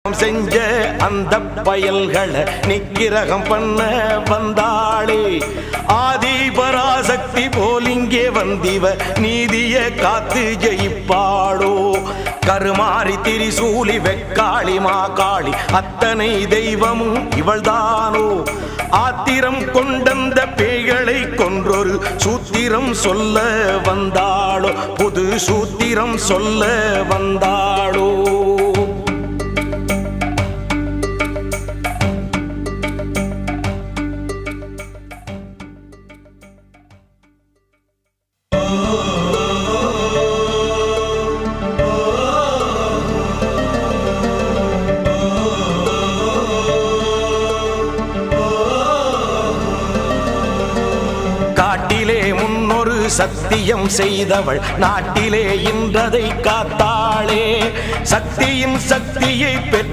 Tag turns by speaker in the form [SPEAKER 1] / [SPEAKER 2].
[SPEAKER 1] செஞ்ச அந்த பயல்களை நிக்கிரகம் பண்ண வந்தாளே ஆதி பராசக்தி போலிங்கே வந்திவ நீதிய காத்து ஜெயிப்பாளோ கருமாறி திரிசூலி வெக்காளி மாகாளி அத்தனை தெய்வமும் இவள்தானோ ஆத்திரம் கொண்டந்த பேய்களை கொன்றொரு சூத்திரம் சொல்ல வந்தாளோ புது சூத்திரம் சொல்ல வந்தாளோ காட்டிலே முன்னொரு சத்தியம் செய்தவள் நாட்டிலே இன்றதை காத்தாளே சக்தியின் சக்தியை பெற்ற